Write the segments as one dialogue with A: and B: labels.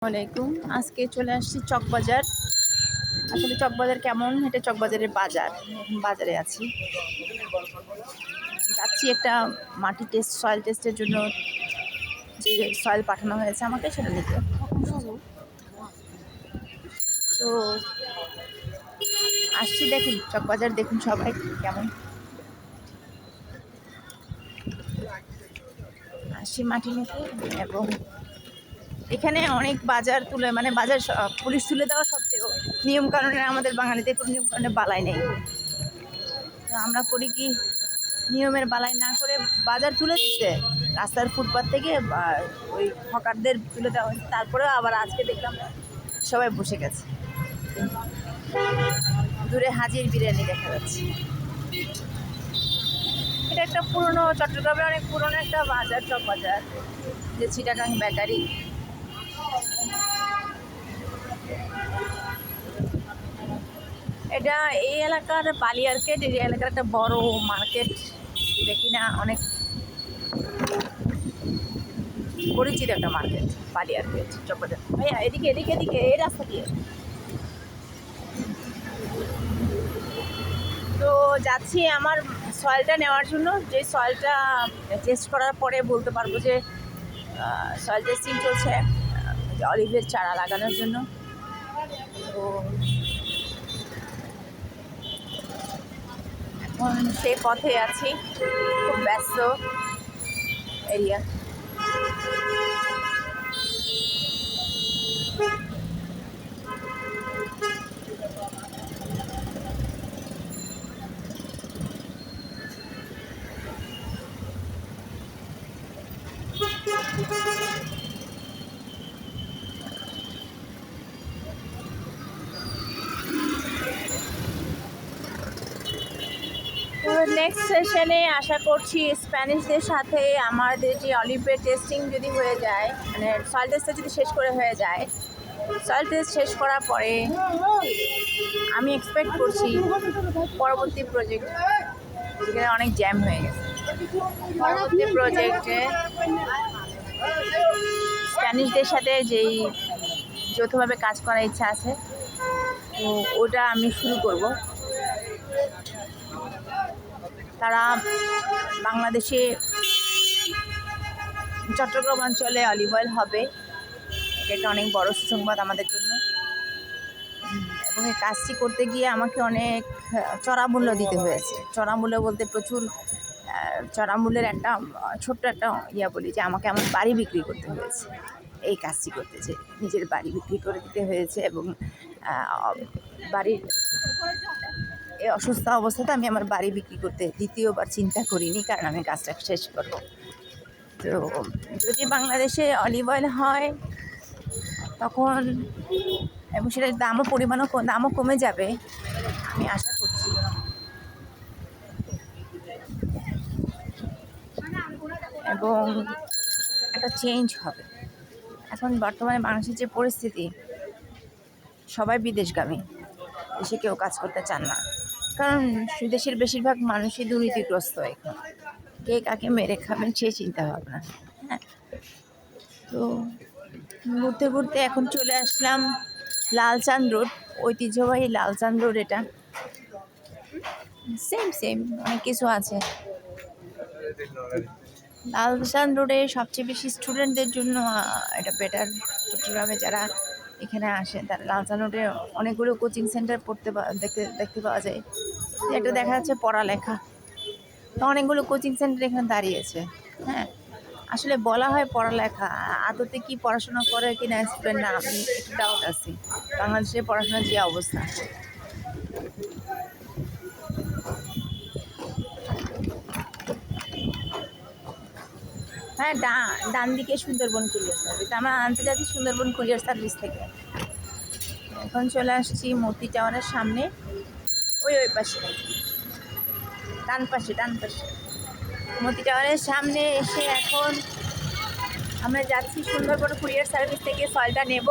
A: আসসালামাইকুম। আজকে চলে আসছি চকবাজার। আসলে চকবাজার কেমন, এটা চকবাজারের বাজার। এখন বাজারে আছি, যাচ্ছি একটা মাটি টেস্ট, সয়েল টেস্টের জন্য যে সয়েল পাঠানো হয়েছে আমাকে, সেটা নিতে। তো আসছি, দেখুন চকবাজার, দেখুন সবাই কেমন। আসছি মাটি নিতে, এবং এখানে অনেক বাজার তুলে, মানে বাজার পুলিশ তুলে দেওয়া সত্ত্বেও নিয়ম কানুনের, আমাদের বাঙালিদের কোনো নিয়ম কানুনের বালাই নেই। তো আমরা করি কি, নিয়মের বালাই না করে বাজার তুলে দিচ্ছে রাস্তার ফুটপাত থেকে, ওই হকারদের তুলে দেওয়া হয়েছে। তারপরেও আবার আজকে দেখলাম সবাই বসে গেছে। দূরে হাজির বিরিয়ানি দেখা যাচ্ছে। এটা একটা পুরনো, চট্টগ্রামের অনেক পুরনো একটা বাজার, চক বাজার, যে চিটাগাং বেকারি। এটা এই এলাকার বালি মার্কেট, এই এলাকার একটা বড় মার্কেট, দেখি না অনেক পরিচিত একটা মার্কেট, বালি মার্কেট, চকবাজার। ভাইয়া এদিকে এদিকে এদিকে, এই রাস্তা দিয়ে। তো যাচ্ছি আমার সয়েলটা নেওয়ার জন্য, যে সয়েলটা টেস্ট করার পরে বলতে পারবো যে সয়েল টেস্টিং চলছে, অলিভের চারা লাগানোর জন্য। তো এখন সেই পথে আছি, খুব ব্যস্ত এরিয়া। তো নেক্সট সেশনে আশা করছি স্প্যানিশদের সাথে আমাদের যে অলিভের টেস্টিং যদি হয়ে যায়, মানে সয়েল টেস্টটা যদি শেষ করে হয়ে যায়, সয়েল টেস্ট শেষ করার পরে আমি এক্সপেক্ট করছি পরবর্তী প্রজেক্ট, যেখানে অনেক জ্যাম হয়ে গেছে, পরবর্তী প্রজেক্টে স্প্যানিশদের সাথে যেই যৌথভাবে কাজ করার ইচ্ছা আছে, তো ওটা আমি শুরু করব। তারা বাংলাদেশে, চট্টগ্রাম অঞ্চলে অলিভ অয়েল হবে, এটা অনেক বড় সুসংবাদ আমাদের জন্য। এবং এই কাজটি করতে গিয়ে আমাকে অনেক চড়া মূল্য দিতে হয়েছে। চড়া মূল্য বলতে প্রচুর চড়া মূল্যের একটা ছোট্ট একটা বলি, যে আমাকে আমার বাড়ি বিক্রি করতে হয়েছে এই কাজটি করতে, যে নিজের বাড়ি বিক্রি করে দিতে হয়েছে। এবং বাড়ির এই অসুস্থ অবস্থাতে আমি আমার বাড়ি বিক্রি করতে দ্বিতীয়বার চিন্তা করিনি, কারণ আমি কাজটা শেষ করব। তো যদি বাংলাদেশে অলিভ অয়েল হয় তখন, এবং সেটার দামও কমে যাবে আমি আশা করছি। এবং একটা চেঞ্জ হবে। এখন বর্তমানে বাংলাদেশের যে পরিস্থিতি, সবাই বিদেশগামী, দেশে কেউ কাজ করতে চান না, কারণ দেশের বেশিরভাগ মানুষই দুর্নীতিগ্রস্ত। এখন কে কাকে মেরে খাবেন সেই চিন্তা ভাবনা। হ্যাঁ, তো ঘুরতে ঘুরতে এখন চলে আসলাম লালচাঁদ রোড, ঐতিহ্যবাহী লালচাঁদ রোড। এটা সেম অনেক কিছু আছে। লালচাঁদ রোডে সবচেয়ে বেশি স্টুডেন্টদের জন্য এটা বেটার। চট্টগ্রামে যারা এখানে আসেন, তারা লালচাঁদ রোডে অনেকগুলো কোচিং সেন্টার দেখতে পাওয়া যায়। এটা দেখা যাচ্ছে পড়ালেখা, তো অনেকগুলো কোচিং সেন্টার এখানে দাঁড়িয়েছে। হ্যাঁ, আসলে বলা হয় পড়ালেখা, আদতে কি পড়াশোনা করে কিনা স্টুডেন্ট, না আমি একটু ডাউট আছি বাংলাদেশের পড়াশোনার যে অবস্থা। হ্যাঁ, ডান দিকে সুন্দরবন কুরিয়ার সার্ভিস, আমরা আনতে যাচ্ছি সুন্দরবন কুরিয়ার সার্ভিস থেকে। এখন চলে আসছি মতি টাওয়ারের সামনে, ওই পাশে, ডান পাশে মতি টাওয়ারের সামনে এসে এখন আমরা যাচ্ছি সুন্দরবন কুরিয়ার সার্ভিস থেকে সয়েলটা নেব।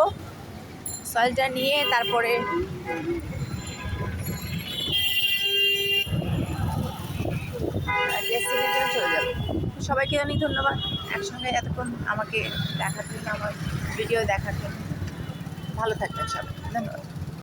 A: সয়েলটা নিয়ে তারপরে ডেস্টিনেশনে চলে যাব। সবাইকে অনেক ধন্যবাদ একসঙ্গে এতক্ষণ আমাকে দেখার জন্য, আমার ভিডিও দেখার জন্য। ভালো থাকবেন সব, ধন্যবাদ।